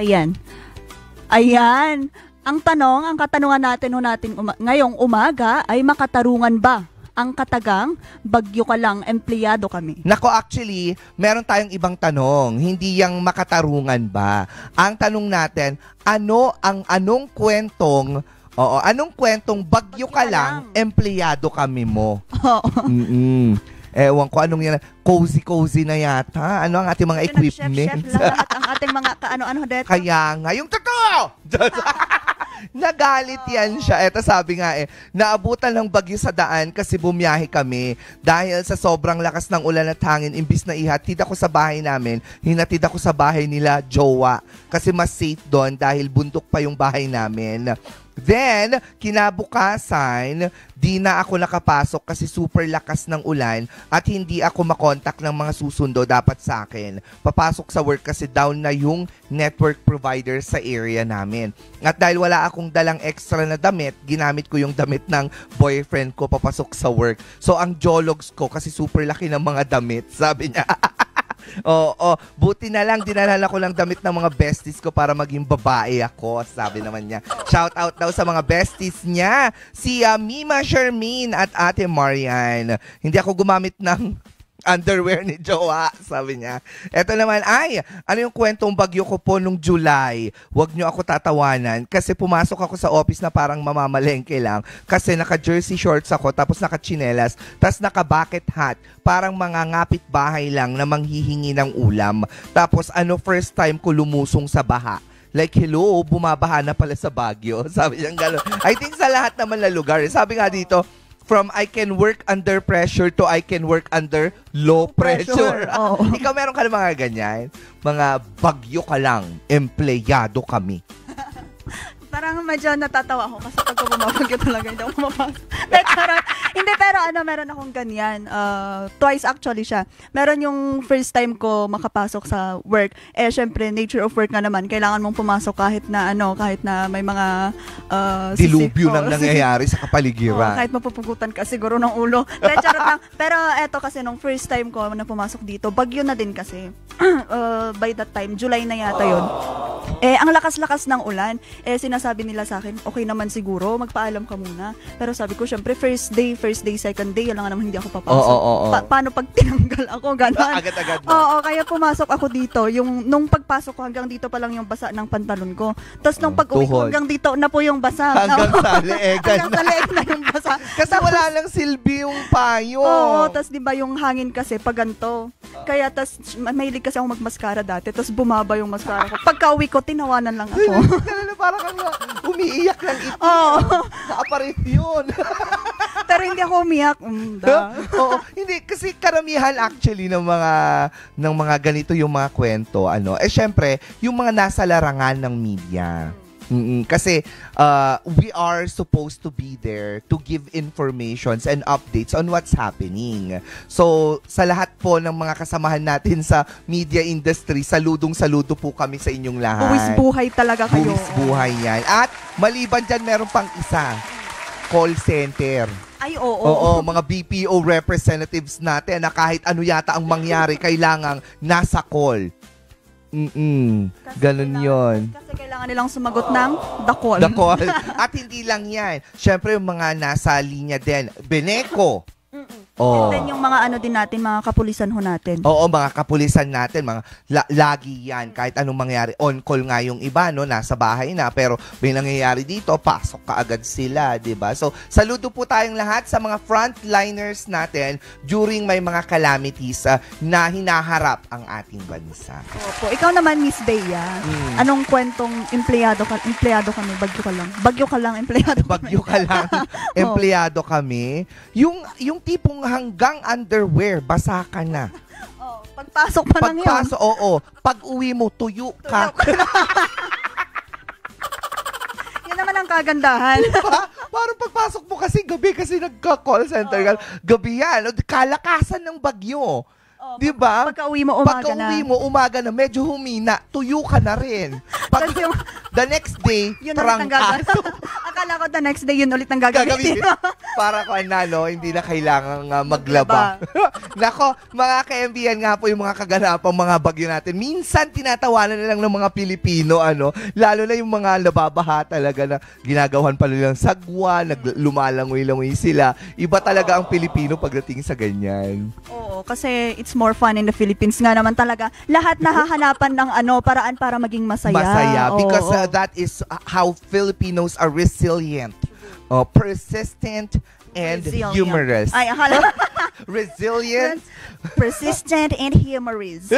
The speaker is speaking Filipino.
Ayan. Ayan. Ang katanungan natin ngayong umaga ay makatarungan ba ang katagang bagyo ka lang, empleyado kami? Nako, actually, meron tayong ibang tanong. Hindi yang makatarungan ba? Ang tanong natin, anong kwentong bagyo ka lang, empleyado kami mo? Ewan ko anong yan. Cozy na yata. Ano ang ating mga equipment? Chef lahat ang ating mga kaano-ano dito. Kaya nga, yung totoo! Nagalit yan siya. Eto sabi nga naabutan ng bagyo sa daan kasi bumiyahe kami. Dahil sa sobrang lakas ng ulan at hangin, imbis na ihatid ako sa bahay namin, hinatid ako sa bahay nila, jowa. Kasi mas safe doon dahil bundok pa yung bahay namin. Then, kinabukasan, di na ako nakapasok kasi super lakas ng ulan at hindi ako makontak ng mga susundo dapat sa akin. Papasok sa work kasi down na yung network provider sa area namin. At dahil wala akong dalang extra na damit, ginamit ko yung damit ng boyfriend ko papasok sa work. So, ang jologs ko kasi super laki ng mga damit, sabi niya. Oo, buti na lang dinalala ko lang damit ng mga besties ko para maging babae ako, sabi naman niya. Shout out daw sa mga besties niya, si Mima Shermaine at Ate Marian. Hindi ako gumamit ng underwear ni Jowa, sabi niya. Eto naman, ano yung kwentong bagyo ko po nung July? Huwag niyo ako tatawanan kasi pumasok ako sa office na parang mamamalengke lang kasi naka-jersey shorts ako tapos naka-chinelas tapos naka-bucket hat. Parang mga ngapit bahay lang na manghihingi ng ulam. Tapos first time ko lumusong sa baha. Like, hello, bumabaha na pala sa Baguio. Sabi niya gano'n. I think sa lahat naman na lugar. Sabi nga dito, from I can work under pressure to I can work under low pressure. Ikaw meron ka ng mga ganyan? Mga bagyo ka lang, empleyado kami. Parang medyo natatawa ako kasi pag bumabagyo talaga hindi ako mapasok. Hindi, pero meron akong ganyan. Twice actually siya. Meron yung first time ko makapasok sa work. Syempre, nature of work nga naman. Kailangan mong pumasok kahit na may mga dilubyo nang nangyayari sa kapaligiran. Kahit mapupugutan ka siguro ng ulo. Charot lang. Pero eto kasi nung first time ko na pumasok dito, bagyo na din kasi. By that time, July na yata yun. Ang lakas-lakas ng ulan. Sinasabi nila sa akin, okay naman siguro, magpaalam ka muna. Pero sabi ko, syempre, first day, second day, yun lang naman hindi ako papasok. Paano pag tinanggal ako, gano'n? Agad-agad. Kaya pumasok ako dito. Nung pagpasok ko, hanggang dito pa lang yung basa ng pantalon ko. Tapos nung pag-uwi ko, hanggang dito na po yung basa. Hanggang sa leeg. Hanggang sa leeg na yung basa. Kasi wala lang silbi yung payo. Tapos diba yung hangin kasi pag ganito. Kaya tapos mahilig kasi ako magmaskara dati. Tapos bumaba yung maskara ko. Pagka-uwi ko, tinawanan lang ako. Parang umiiyak ng ito. Nakaparit yun. Pero hindi ako umiyak. Hindi kasi karamihan actually ng mga ganito yung mga kwento syempre yung mga nasa larangan ng media. Kasi we are supposed to be there to give informations and updates on what's happening. So, sa lahat po ng mga kasamahan natin sa media industry, saludo po kami sa inyong lahat. Buwis buhay talaga kayo. Buwis buhay yan. At maliban dyan, meron pang isa. Call center. Ay, oo. Mga BPO representatives natin na kahit ano yata ang mangyari, kailangang nasa call. Ganun yon. Kasi kailangan nilang sumagot ng the call. At hindi lang yan. Siyempre, yung mga nasa linya din. Beneco. And then yung mga din natin, mga kapulisan ho natin. Oo, mga kapulisan natin, mga lagi yan. Kahit anong mangyari, on call nga yung iba, nasa bahay na. Pero may nangyayari dito, pasok ka agad sila, diba? So, saludo po tayong lahat sa mga frontliners natin during may mga calamities na hinaharap ang ating bansa. Opo. Ikaw naman, Miss Bea, anong kwentong empleyado kami? Bagyo ka lang, empleyado kami. Bagyo ka lang, empleyado kami. Yung tipong hanggang underwear, basa ka na. Pagpasok pa lang yun. Pag uwi mo, tuyo ka. Yan naman ang kagandahan. Parang pagpasok mo kasi gabi kasi nagka-call center. Gabi yan. Kalakasan ng bagyo. Oh, Di ba? Pagka-uwi mo, umaga Pagka-uwi na. mo, umaga na, medyo humina, tuyo ka na rin. Pag, Tapos yung- the next day, Yun ulit ang gagawin. trangkaso. Akala ko the next day, yun ulit ang gagawin. Para ko no, hindi na kailangan maglaba. Nako, mga ka-MBN nga po yung mga kaganapang mga bagyo natin. Minsan, tinatawanan na lang ng mga Pilipino, lalo na yung mga nababaha talaga na ginagawan pa nilang sagwa, lumalangoy-langoy sila. Iba talaga ang Pilipino pagdating sa ganyan. Oo, kasi it's more fun in the Philippines nga naman talaga. Lahat nahahanapan ng paraan para maging masaya. Masaya. Because Oo. that is how Filipinos are resilient, persistent, and Resilient. humorous. Ay, akala. Resilient. Persistent and humorous.